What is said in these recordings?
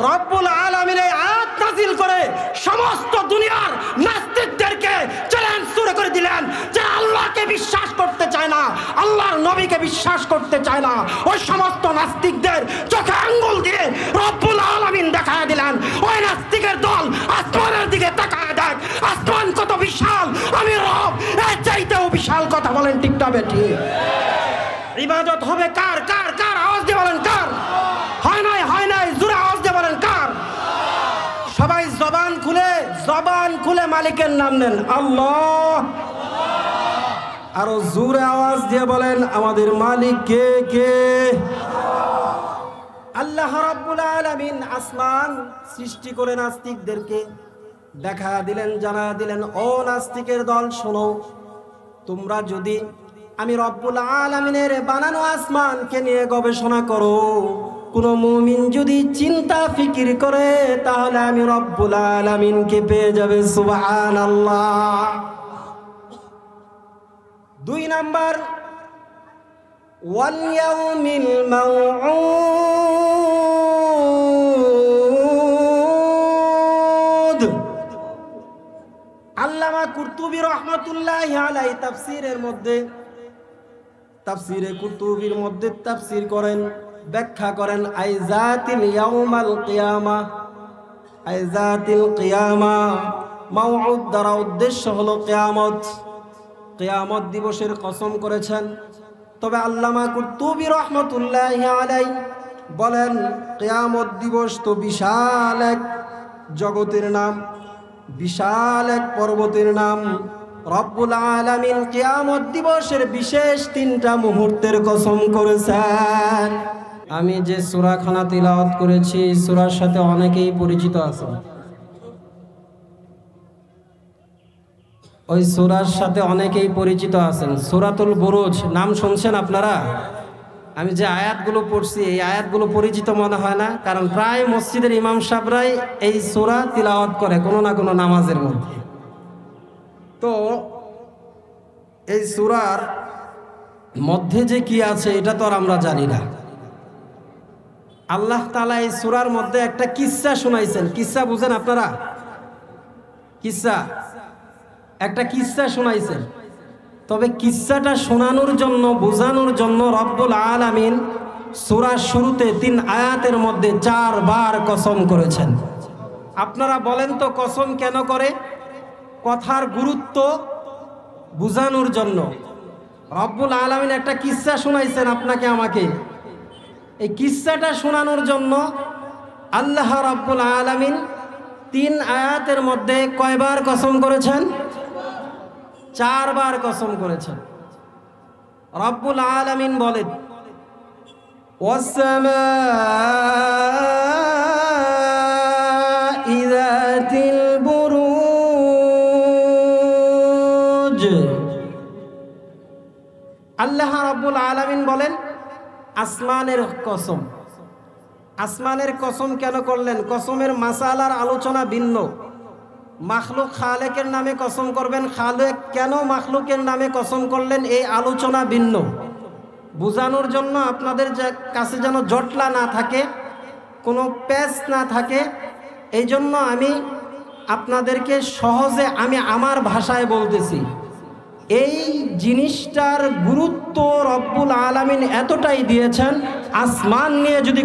রব্বুল আলামিন এই আয়াত নাযিল করে সমস্ত দুনিয়ার নাস্তিকদেরকে চ্যালেঞ্জ শুরু করে দিলেন যে আল্লাহকে বিশ্বাস করতে চায় না, আল্লাহর নবীকে বিশ্বাস করতে চায় না, ওই সমস্ত নাস্তিকদের চোখে আঙ্গুল দিয়ে রব্বুল আলামিন দেখায় দিলেন ওই নাস্তিকের দল আসমানের দিকে তাকায় দেখ, আসমান কত বিশাল, আমি রব এর চাইতেও বিশাল। কথা বলেন ঠিক না বেঠি? ইবাদত হবে কার কার কার? আওয়াজ দিয়ে বলেন কার? হয় নাই জোরে আওয়াজ দিয়ে বলেন কার? সবাই জবান খুলে মালিকের নাম নেন, আল্লাহ। আরো জোরে আওয়াজ দিয়ে বলেন আমাদের মালিক কে কে? আল্লাহ রাব্বুল আলামিন আসমান সৃষ্টি করে নাস্তিকদেরকে দেখা দিলেন, জানা দিলেন, ও নাস্তিকের দল শোনো, তোমরা যদি আমি রব্বুল আলামিনের বানানো আসমানকে নিয়ে গবেষণা করো, কোন মুমিন যদি চিন্তা ফিকির করে, তাহলে আমি রব্বুল আলামিনকে পেয়ে যাবে। সুবহানাল্লাহ। 2 নাম্বার, ওয়াল ইয়াউমিল মাউউদ। আল্লামা কুরতুবী রাহমাতুল্লাহি আলাইহি তাফসীরের মধ্যে, তাফসীরে কুরতুবীর মধ্যে তাফসীর করেন, ব্যাখ্যা করেন আইজাতিল ইয়াউমাল কিয়ামা, আইজাতিল কিয়ামা মাউউদ দ্বারা উদ্দেশ্য হলো কিয়ামত, কিয়ামত দিবসের কসম করেছেন। তবে আল্লামা কুরতুবী রাহমাতুল্লাহি আলাইহি বলেন কিয়ামত দিবস তো বিশাল এক জগতের নাম, বিশাল এক পর্বতের নাম। রব্বুল আলামিন কিয়ামত দিবসের বিশেষ 3টা মুহূর্তের কসম করেছেন। আমি যে সূরাখানা তিলাওয়াত করেছি এই সূরার সাথে অনেকেই পরিচিত আছেন, ওই সূরার সাথে অনেকেই পরিচিত আছেন। সূরাতুল বুরুজ নাম শুনছেন আপনারা? আমি যে আয়াতগুলো পড়ছি এই আয়াতগুলো পরিচিত মনে হয় না? কারণ প্রায় মসজিদের ইমাম সাহেবরাই এই সূরা তিলাওয়াত করে কোনো না কোনো নামাজের মধ্যে। তো এই সূরার মধ্যে যে কি আছে এটা তো আর আমরা জানি না। আল্লাহ তাআলা এই সূরার মধ্যে একটা কিসসা শোনাইছেন। কিসসা বুঝেন আপনারা? কিসসা, একটা কিসসা শোনাইছেন। তবে কিসসাটা শোনানোর জন্য, বোঝানোর জন্য রব্বুল আলামিন সূরার শুরুতে 3 আয়াতের মধ্যে 4 বার কসম করেছেন। আপনারা বলেন তো কসম কেন করে? কথার গুরুত্ব বোঝানোর জন্য। রব্বুল আলামিন একটা কিসসা শোনাইছেন আপনাকে আমাকে, এই কিসসাটা শোনানোর জন্য আল্লাহ রব্বুল আলামিন 3 আয়াতের মধ্যে কয়বার কসম করেছেন? 4 বার কসম করেছেন। রব্বুল আলামিন বলেন ওয়াসসামা'i যাতিল বুরুজ। আল্লাহ রাব্বুল আলামিন বলেন আসমানের কসম। আসমানের কসম কেন করলেন? কসমের মাসালার আলোচনা ভিন্ন। মাখলুক খালেকের নামে কসম করবেন, খালেক কেন মাখলুকের নামে কসম করলেন এই আলোচনা ভিন্ন। বোঝানোর জন্য আপনাদের কাছে যেন জটলা না থাকে, কোনো প্যাচ না থাকে, এই জন্য আমি আপনাদেরকে সহজে আমি আমার ভাষায় বলতেছি। এই জিনিসটার গুরুত্ব রব্বুল আলামিন এতটাই দিয়েছেন, আসমান নিয়ে যদি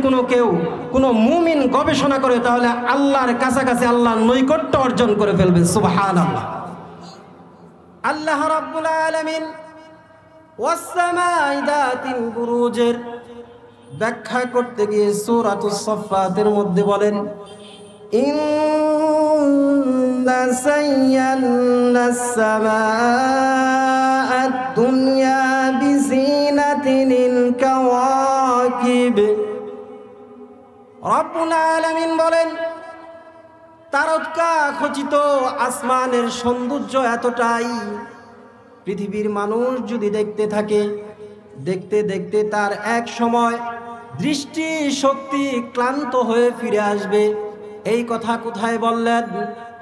কোনো মুমিন গবেষণা করে তাহলে আল্লাহর কাছাকাছি আল্লাহর নৈকট্য অর্জন করে ফেলবে। সুবহানাল্লাহ। আল্লাহ রাব্বুল আলামিন ওয়াসসামা'i যাতিল বুরুজের ব্যাখ্যা করতে গিয়ে সূরাতুস সাফফাতের মধ্যে বলেন ইন্না সাইয়্যানাস সামা'আদ দুনিয়া বিজিনাতিল কাওয়াকিব। রব্বুল আলামিন বলেন তারকা খচিত আসমানের সৌন্দর্য এতটাই, পৃথিবীর মানুষ যদি দেখতে থাকে, দেখতে দেখতে তার এক সময় দৃষ্টি শক্তি ক্লান্ত হয়ে ফিরে আসবে। এই কথা কোথায় বললেন?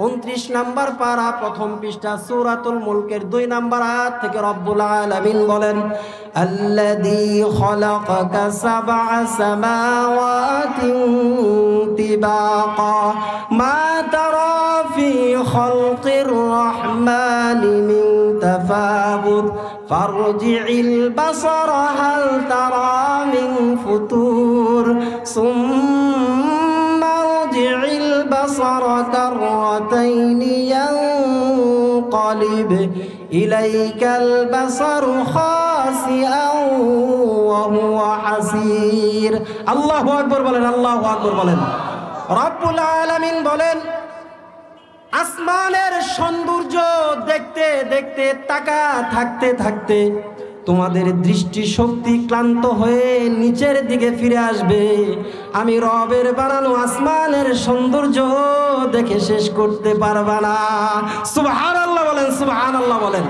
29 নম্বর পারা 1ম পৃষ্ঠা সূরাতুল মুলকের 2 নম্বর আয়াত থেকে রব্বুল আলামিন বলেন আল্লাযী খালাকাকা সাবআ সামাওয়াতিন طباقا ما ترى في خلق الرحمن من تفاوت فارجع البصر هل ترى من فتور ثم ارجع البصر كرتين ينقلب إليك البصر خاسئا وهو حسير الله أكبر বলেন আল্লাহু আকবার বলেন রব্বুল আলামিন বলেন আসমানের সৌন্দর্য দেখতে দেখতে তাকা থাকতে থাকতে তোমাদের দৃষ্টি শক্তি ক্লান্ত হয়ে নিচের দিকে ফিরে আসবে আমি রবের বানানো আসমানের সৌন্দর্য দেখে শেষ করতে পারবা না সুবহানাল্লাহ বলেন সুবহানাল্লাহ বলেন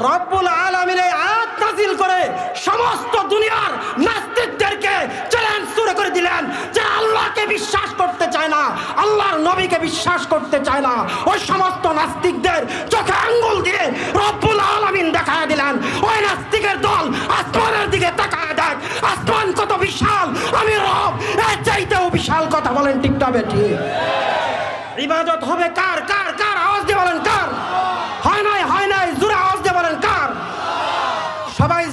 রব্বুল আলামিন এই আয়াত নাযিল করে সমস্ত দুনিয়ার নাস্তিকদেরকে চ্যালেঞ্জ শুরু করে দিলেন যে আল্লাহকে বিশ্বাস করতে চায় না আল্লাহর নবীকে বিশ্বাস করতে চায় না ওই সমস্ত নাস্তিকদের চোখে আঙ্গুল দিয়ে রব্বুল আলামিন দেখায় দিলেন ওই নাস্তিকের দল আসমানের দিকে তাকায় দেখ আসমান কত বিশাল আমি রব এর চাইতেও বিশাল কথা বলেন ঠিক না বেঠি ইবাদত হবে কার কার কার আওয়াজ দিয়ে বলেন কার হয় নাই জোরে আওয়াজ দিয়ে বলেন কার সবাই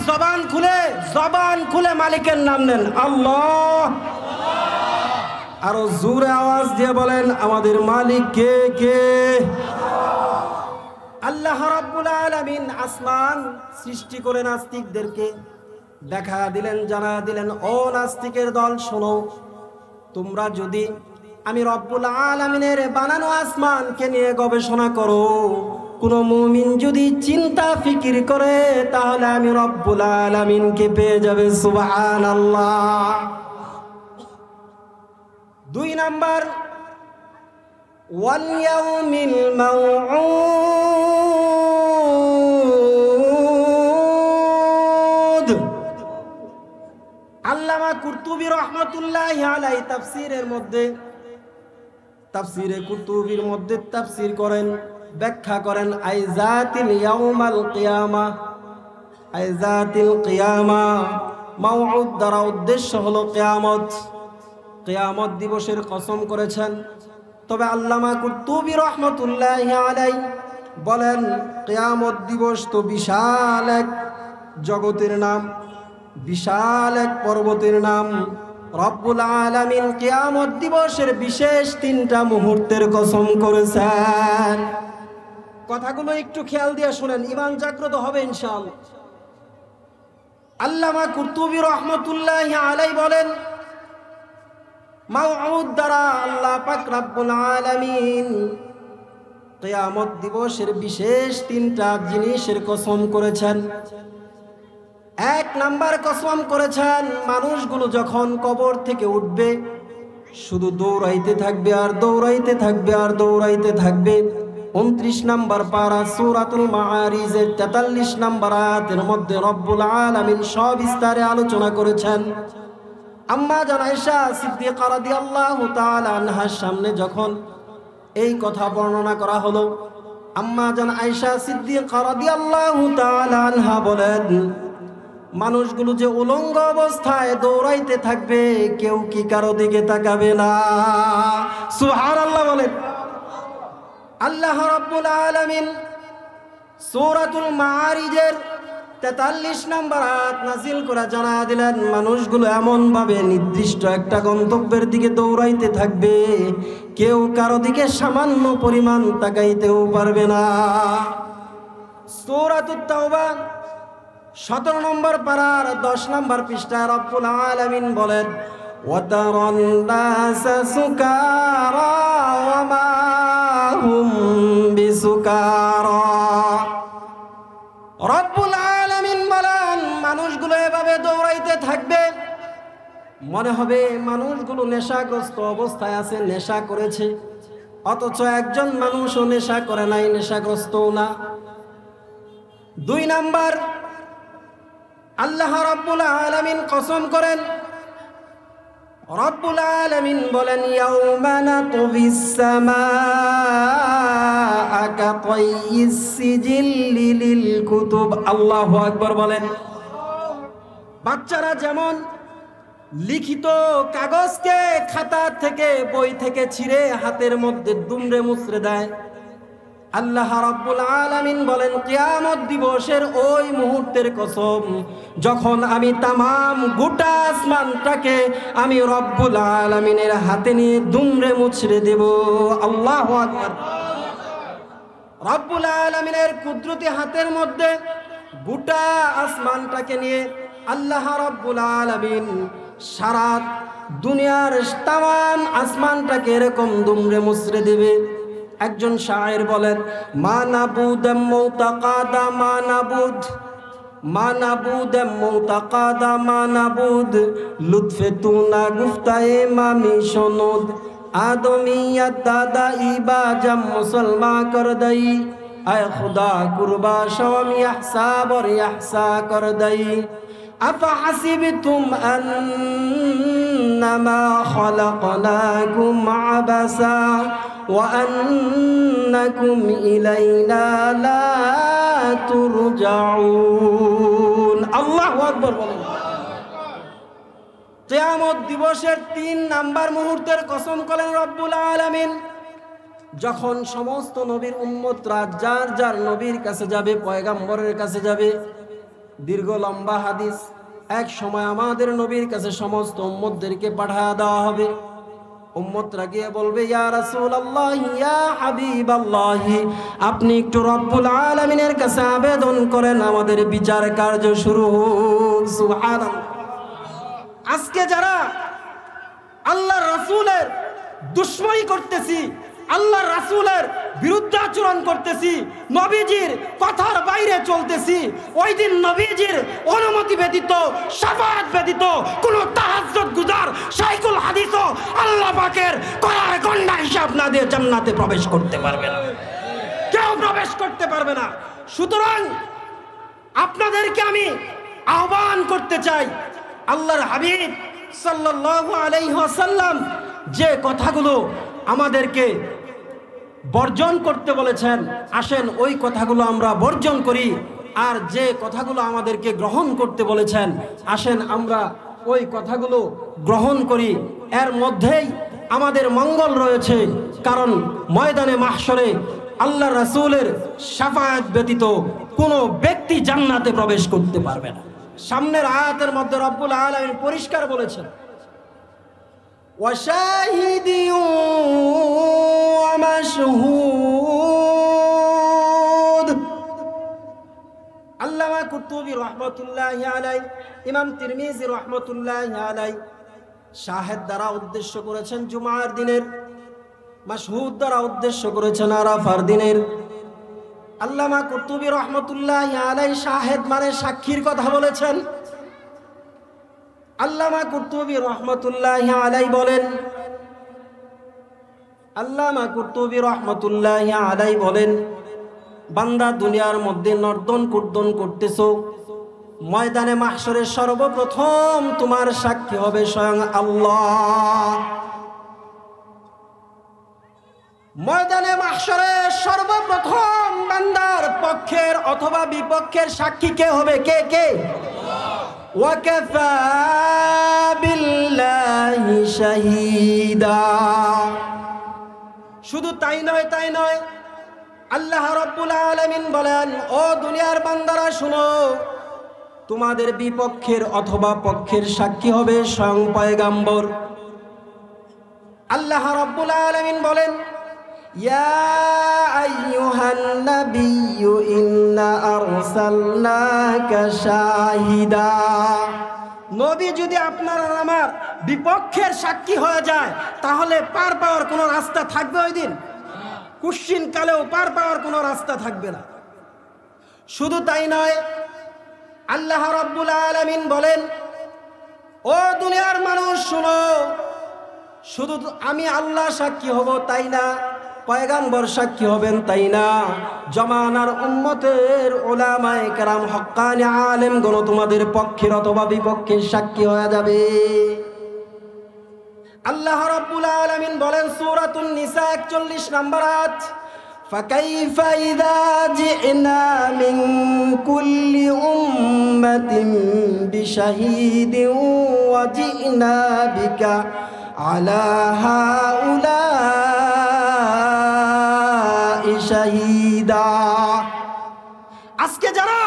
জবান খুলে মালিকের নাম নেন আল্লাহ আরো জোরে আওয়াজ দিয়ে বলেন আমাদের মালিক কে কে আল্লাহ রাব্বুল আলামিন আসমান সৃষ্টি করে নাস্তিকদেরকে দেখা দিলেন জানা দিলেন ও নাস্তিকের দল শোনো তোমরা যদি আমি রব্বুল আলামিনের বানানো আসমানকে নিয়ে গবেষণা করো কোন মুমিন যদি চিন্তা ফিকির করে তাহলে আমি রব্বুল আলামিনকে পেয়ে যাবে সুবহানাল্লাহ 2 নাম্বার ওয়াল ইয়াউমিল মাউউদ আল্লামা কুরতুবী রাহমাতুল্লাহি আলাইহি তাফসীরের মধ্যে তাফসীরে কুরতুবীর মধ্যে তাফসীর করেন ব্যাখ্যা করেন আইজাতিল ইয়াউমাল কিয়ামা আইজাতিল কিয়ামা মাউউদ দ্বারা উদ্দেশ্য হলো কিয়ামত কিয়ামত দিবসের কসম করেছেন তবে আল্লামা কুরতুবী রাহমাতুল্লাহি আলাইহি বলেন কিয়ামত দিবস তো বিশাল এক জগতের নাম বিশাল এক পর্বতের নাম রব্বুল আলামিন কিয়ামত দিবসের বিশেষ 3টা মুহূর্তের কসম করেছেন কথাগুলো একটু খেয়াল দিয়ে শুনেন ঈমান জাগ্রত হবে ইনশাআল্লাহ আল্লামা কুরতুবী রাহমাতুল্লাহি আলাইহি বলেন মাউউদ দ্বারা আল্লাহ পাক রব্বুল আলামিন কিয়ামত দিবসের বিশেষ 3টা জিনিসের কসম করেছেন 1 নাম্বার কসম করেছেন মানুষগুলো যখন কবর থেকে উঠবে শুধু দৌড়াইতে থাকবে আর দৌড়াইতে থাকবে আর দৌড়াইতে থাকবে 29 নাম্বার পারা সূরাতুল মাআরিজের 43 নাম্বার আয়াতের মধ্যে রব্বুল আলামিন সবিস্তারে আলোচনা করেছেন আম্মা জান আয়েশা সিদ্দিকা রাদিয়াল্লাহু তাআলা আনহার সামনে যখন এই কথা বর্ণনা করা হলো আম্মা জান আয়েশা সিদ্দিকা রাদিয়াল্লাহু তাআলা আনহা বলেন মানুষগুলো যে উলঙ্গ অবস্থায় দৌড়াইতে থাকবে কেউ কি কারো দিকে তাকাবে না সুবহানাল্লাহ বলেন আল্লাহ রাব্বুল আলামিন সূরাতুল মাআরিজের 43 নম্বর আয়াত নাযিল করে জানা দিলেন মানুষগুলো এমন ভাবে নির্দিষ্ট একটা গন্তব্যের দিকে দৌড়াইতে থাকবে কেউ কারো দিকে সামান্য পরিমাণ তাকাইতেও পারবে না সূরাতুত তাওবা 17 নম্বর পারার 10 নম্বর পৃষ্ঠায় রব্বুল আলামিন বলেন ওয়াতারান নাসা সুকারা ওয়া মা হুম বিসুকারা রব্বুল আলামিন বলেন মানুষগুলো এভাবে দৌড়াইতে থাকবে মনে হবে মানুষগুলো নেশাগ্রস্ত অবস্থায় আছে নেশা করেছে অথচ একজন মানুষও নেশা করে নাই নেশাগ্রস্তও না 2 নাম্বার আল্লাহ রাব্বুল আলামিন কসম করেন রব্বুল আলামিন বলেন ইয়াউমা নাতবিস সামাআ কাতাইয়িস সিজিল্লি লিল কুতুব আল্লাহু আকবার বলেন বাচ্চারা যেমন লিখিত কাগজকে খাতা থেকে বই থেকে ছিঁড়ে হাতের মধ্যে দুমড়ে মুচড়ে দেয়। আল্লাহ রাব্বুল আলামিন বলেন, কিয়ামত দিবসের ওই মুহূর্তের কসম, যখন আমি তামাম গোটা আসমানটাকে আমি রব্বুল আলামিনের হাতে নিয়ে দুমড়ে মুচড়ে দেব। আল্লাহু আকবার। রব্বুল আলামিনের কুদরতি হাতের মধ্যে গোটা আসমানটাকে নিয়ে আল্লাহ রাব্বুল আলামিন সারা দুনিয়ার তামাম আসমানটাকে এরকম দুমড়ে মুচড়ে দেবে। একজন শায়ের বলেন, মানাবুদ মুতাকাদা মানাবুদ, মানাবুদ মুতাকাদা মানাবুদ, লুৎফে তু না গুফতায়ে মামি শোনদ, আদমিয়ত দাদা ইবা জম মুসলমা কর দই, আয় খুদা কুরবা শওম ইহসা বর ইহসা কর দই। أفحسبتم أنما خلقناكم عبثا وأنكم إلينا لا ترجعون। الله أكبر। কিয়ামত দিবসের 3 নাম্বার মুহূর্তের কসম করেন রব্বুল আলামিন, যখন সমস্ত নবীর উম্মতরা যার যার নবীর কাছে যাবে, পয়গম্বরের কাছে যাবে। দীর্ঘ লম্বা হাদিস। এক সময় আমাদের নবীর কাছে সমস্ত উম্মতদেরকে পাঠিয়ে দেওয়া হবে। উম্মতরা গিয়ে বলবে, ইয়া রাসূলুল্লাহ, ইয়া হাবিবাল্লাহ, আপনি একটু রব্বুল আলামিনের কাছে আবেদন করেন, আমাদের বিচার কার্য শুরু হোক। সুবহানাল্লাহ। আজকে যারা আল্লাহর রাসূলের দুশমনী করতেছি, আল্লাহর রাসূলের বিরুদ্ধাচরণ করতেছি, নবীজির কথার বাইরে চলতেছি, ওই দিন নবীজির অনুমতি ব্যতীত, শাফাআত ব্যতীত কোনো তাহাজ্জুদ গুজার শাইখুল হাদিসও আল্লাহ পাকের করার গন্ডা হিসাব না দিয়ে জান্নাতে প্রবেশ করতে পারবে না। কেউ প্রবেশ করতে পারবে না। সুতরাং আপনাদেরকে আমি আহ্বান করতে চাই, আল্লাহর হাবিব সাল্লাল্লাহু আলাইহি ওয়াসাল্লাম যে কথাগুলো আমাদেরকে বর্জন করতে বলেছেন, আসেন ওই কথাগুলো আমরা বর্জন করি। আর যে কথাগুলো আমাদেরকে গ্রহণ করতে বলেছেন, আসেন আমরা ওই কথাগুলো গ্রহণ করি। এর মধ্যেই আমাদের মঙ্গল রয়েছে, কারণ ময়দানে মাহশরে আল্লাহ রাসূলের শাফাআত ব্যতীত কোনো ব্যক্তি জান্নাতে প্রবেশ করতে পারবে না। সামনের আয়াতের মধ্যে রব্বুল আলামিন পরিষ্কার বলেছেন, ওয়াশাহিদি ওয়া মাশহুদ। আল্লামা কুতুবী রাহমাতুল্লাহি আলাইহি, ইমাম তিরমিজি রাহমাতুল্লাহি আলাইহি শাহেদ দ্বারা উদ্দেশ্য করেছেন জুমার দিনের, মাশহুদ দ্বারা উদ্দেশ্য করেছেন আরাফার দিনের। আল্লামা কুতুবী রাহমাতুল্লাহি আলাইহি শাহেদ মানে সাক্ষীর কথা বলেছেন। আল্লামা কুরতুবী রাহমাতুল্লাহি আলাইহি বলেন, আল্লামা কুরতুবী রাহমাতুল্লাহি আলাইহি বলেন, বান্দা দুনিয়ার মধ্যে নর্দন কুর্দন করতেছো, ময়দানে মাহশরে সর্বপ্রথম তোমার সাক্ষী হবে স্বয়ং আল্লাহ। ময়দানে মাহশরে সর্বপ্রথম বান্দার পক্ষের অথবা বিপক্ষের সাক্ষী কে হবে? কে কে? ওয়াকাফা বিল্লাহি শাহীদা। শুধু তাই নয়, আল্লাহ রাব্বুল আলামিন বলেন, ও দুনিয়ার বান্দারা শুনো, তোমাদের বিপক্ষের অথবা পক্ষের সাক্ষী হবে স্বয়ং পয়গম্বর। আল্লাহ রাব্বুল আলামিন বলেন, ইয়া আইয়ুহান নাবিয়্যু ইন্না আরসালনাকা শাহিদা। নবী যদি আপনার আর আমার বিপক্ষের সাক্ষী হয়ে যায়, তাহলে পার পাওয়ার কোনো রাস্তা থাকবে ওই দিন? কুশ্চিন কালেও পার পাওয়ার কোনো রাস্তা থাকবে না। শুধু তাই নয়, আল্লাহ রাব্বুল আলামিন বলেন, ও দুনিয়ার মানুষ শুনো, শুধু আমি আল্লাহ সাক্ষী হব তাই না, পয়গম্বর সাক্ষী হবেন তাই না, জমানার উম্মতের উলামায়ে কেরাম হক্কানি আলেমগণ তোমাদের পক্ষের অথবা বিপক্ষের সাক্ষী হয়ে যাবে। আল্লাহ রাব্বুল আলামিন বলেন সূরাতুন নিসা 41 নম্বর আয়াত, فكيف إذا جئنا من كل أمة بشهيد وجئنا بك على هؤلاء شهيدا। আজকে যারা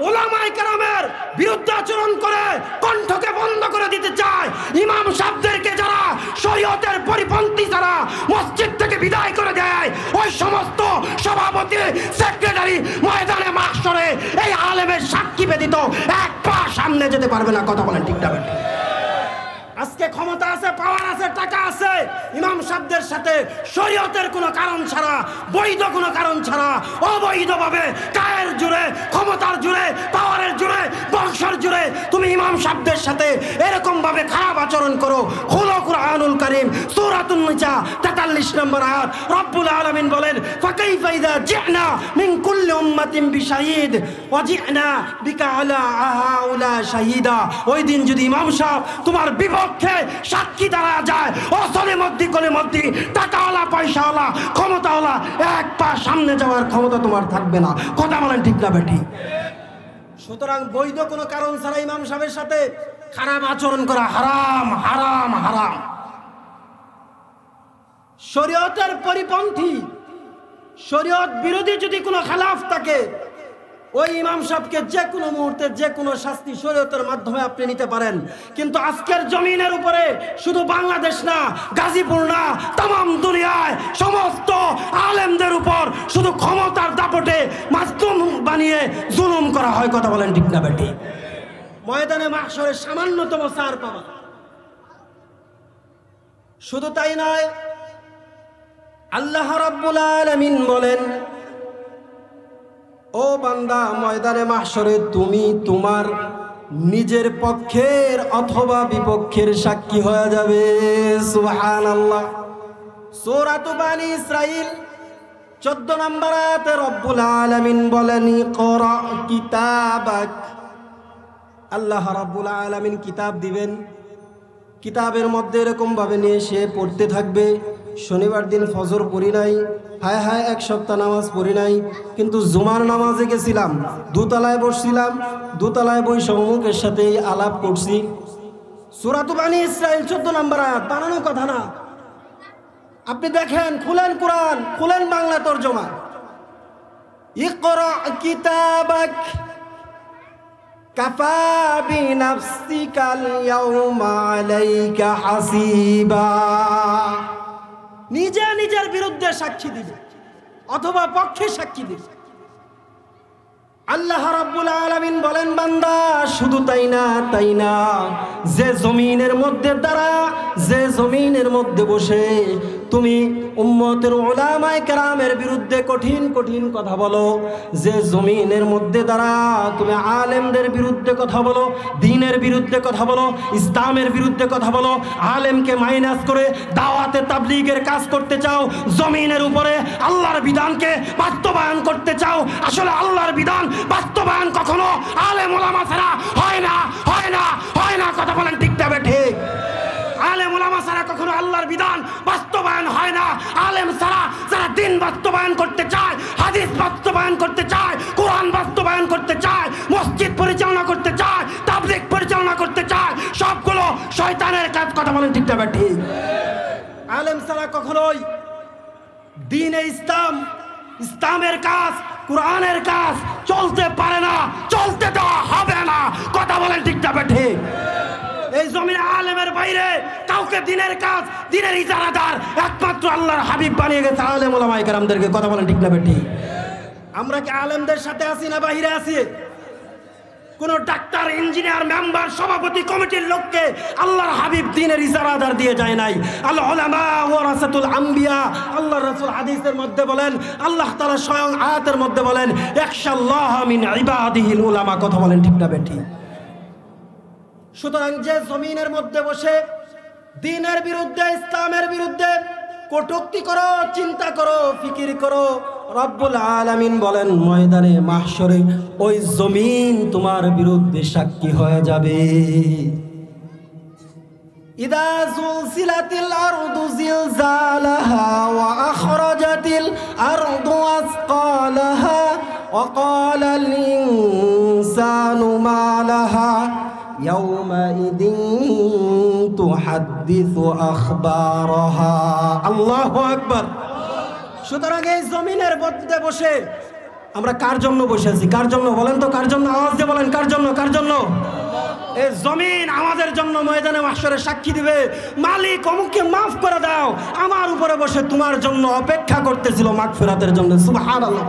ওলামায়ে কেরামের বিরুদ্ধে আচরণ করে কণ্ঠকে বন্ধ করে দিতে চায়, ইমাম সাহেবদেরকে যারা শরীয়তের পরিপন্থী যারা মসজিদ থেকে বিদায় করে দেয়, ওই সমস্ত সভাপতি সেক্রেটারি ময়দানে মাহশরে এই আলেমের সাক্ষী ব্যতীত এক পা সামনে যেতে পারবে না। কথা বলেন ঠিক না বেঠিক? আজকে ক্ষমতা আছে, পাওয়ার আছে, টাকা আছে, ইমাম সাহেবদের সাথে শরীয়তের কোনো কারণ ছাড়া, বৈধ কোনো কারণ ছাড়া অবৈধভাবে কায়ের জুড়ে, ক্ষমতার জুড়ে, পাওয়ারের জুড়ে, বংশের জুড়ে তুমি ইমাম সাহেবদের সাথে এরকম ভাবে খারাপ আচরণ করো। খুলো কুরআনুল কারীম সূরাতুন নিসা 43 নম্বর আয়াত। রব্বুল আলামিন বলেন ফাকাইফা ইযা জি'না মিন কুল্লি উম্মাতিন বিশাহিদ ওয়া জি'না বিকা আলা হাউলা শাহিদা। ওই দিন যদি ইমাম সাহেব তোমার বিপক্ষে সাক্ষী দ্বারা যায়, অসলে মধ্যে কোলে মধ্যে টাকাওয়ালা, পয়সাওয়ালা, ক্ষমতাওয়ালা, এক পা সামনে যাওয়ার ক্ষমতা তোমার থাকবে না। কথা বলেন ঠিক না বেঠিক? সুতরাং বৈধ কোনো কারণ ছাড়া ইমাম সাহেবের সাথে খারাপ আচরণ করা হারাম, হারাম, হারাম। শরীয়তের পরিপন্থী, শরীয়ত বিরোধী যদি কোনো খেলাফ থাকে, ওই ইমাম সাহেবকে যে কোনো মুহূর্তে যে কোনো শাস্তি শরীয়তের মাধ্যমে আপনি নিতে পারেন। কিন্তু আজকের জমিনের উপরে শুধু বাংলাদেশ না, গাজীপুর না, তাম দুনিয়ায় সমস্ত আলেমদের উপর শুধু ক্ষমতার দাপটে মাসুম বানিয়ে জুলুম করা হয়। কথা বলেন ঠিক না বেঠিক? ময়দানে মাহশরে সামান্যতম ছাড় পাবা। শুধু তাই নয়, আল্লাহ রাব্বুল আলামিন বলেন, ও বান্দা, ময়দানে মাহশরে তুমি তোমার নিজের পক্ষের অথবা বিপক্ষের সাক্ষী হয়ে যাবে। সুবহানাল্লাহ। সূরাতু বানি ইসরাঈল 14 নম্বর আয়াতে রব্বুল আলামিন বলেন ইকরা কিতাবাক। আল্লাহ রাব্বুল আলামিন কিতাব দিবেন, কিতাবের মধ্যে এরকম ভাবে নিয়ে সে পড়তে থাকবে। শনিবার দিন ফজর পড়ি নাই, হায় হায় 1 সপ্তাহ নামাজ পড়ি নাই, কিন্তু জুমার নামাজে গেছিলাম, দোতলায় বসছিলাম, দোতলায় বই সম্মুখের সাথে আলাপ করছি। সূরাতু বানি ইসরাঈল 14 নম্বর আয়াত, বানানো কথা না। আপনি দেখেন, খুলেন কোরআন, খুলেন বাংলা তরজমা। ইকরা কিতাবাক কাফা বিনাফসিকাল ইয়াউমা আলাইকা হাসিবা। নিজে নিজের বিরুদ্ধে সাক্ষী দিবে অথবা পক্ষে সাক্ষী দিবে। আল্লাহ রাব্বুল আলামিন বলেন, বান্দা শুধু তাই না, যে জমিনের মধ্যে দাঁড়া, যে জমিনের মধ্যে বসে তুমি উম্মতের উলামায়ে কেরামের বিরুদ্ধে কঠিন কঠিন কথা বলো, যে জমিনের মধ্যে দাঁড়া তুমি আলেমদের বিরুদ্ধে কথা বলো, দ্বীনের বিরুদ্ধে কথা বলো, ইসলামের বিরুদ্ধে কথা বলো, আলেমকে মাইনাস করে দাওয়াতে তাবলীগের কাজ করতে চাও, জমিনের উপরে আল্লাহর বিধানকে বাস্তবায়ন করতে চাও। আসলে আল্লাহর বিধান বাস্তবায়ন কখনো আলেম ওলামা ছাড়া হয় না, হয় না, হয় না। কথা বলেন ঠিক না বেঠিক? আলেম ওলামা ছাড়া কখনো আল্লাহর বিধান বাস্তবায়ন হয় না। আলেম ছাড়া যারা দ্বীন বাস্তবায়ন করতে চায়, হাদিস বাস্তবায়ন করতে চায়, কোরআন বাস্তবায়ন করতে চায়, মসজিদ পরিচালনা করতে চায়, তাবলীগ পরিচালনা করতে চায়, সবগুলো শয়তানের কাজ। কথা বলেন ঠিক না বেঠিক? আলেম ছাড়া কখনোই দ্বীনে ইসলাম, ইসলামের কাজ, কোরআনের কাজ চলতে পারে না, চলতে দেওয়া হবে না। কথা বলেন ঠিক না বেঠিক? এই জমিনে আলেমের বাইরে কাউকে দ্বীনের কাজ, দ্বীনের ইজারাদার একমাত্র আল্লাহর হাবিব বানিয়ে গেছে আলেম ওলামায়ে কেরামদেরকে। কথা বলেন ঠিক না বেঠিক? আমরা কি আলেমদের সাথে আছি না বাইরে আছি? কোন ডাক্তার, ইঞ্জিনিয়ার, মেম্বার, সভাপতি কমিটির লোককে আল্লাহর হাবিব দ্বীনের ইজারাদার দিয়ে যায় নাই। আল উলামা ওয়ারাসাতুল আম্বিয়া। আল্লাহর রাসূল হাদিসের মধ্যে বলেন, আল্লাহ তাআলা স্বয়ং আয়াতের মধ্যে বলেন ইয়াখশাল্লাহ মিন ইবাদিহিল উলামা। কথা বলেন ঠিক না বেঠিক? সুতরাং যে জমিনের মধ্যে বসে দ্বীনের বিরুদ্ধে, ইসলামের বিরুদ্ধে কটূক্তি করো, চিন্তা করো, ফিকির করো, রব্বুল আলামিন বলেন ময়দানে মাহশরে ওই জমিন তোমার বিরুদ্ধে সাক্ষী হয়ে যাবে। ইদা যুলজিলাতিল আরদু জিলজালাহা ওয়া আখরাজাতিল আরদু وقال الإنسان ما لها يومئذ تحدث أخبارها الله أكبر। সুতরাং এই জমিনের মধ্যে বসে আমরা কার জন্য বসে আছি? কার জন্য বলেন তো? কার জন্য? আওয়াজ দিয়ে বলেন, কার জন্য? কার জন্য? এই জমিন আমাদের জন্য ময়দানে মাহশরে সাক্ষী দিবে, মালিক অমুককে মাফ করে দাও, আমার উপরে বসে তোমার জন্য অপেক্ষা করতেছিল মাগফিরাতের জন্য। সুবহানাল্লাহ।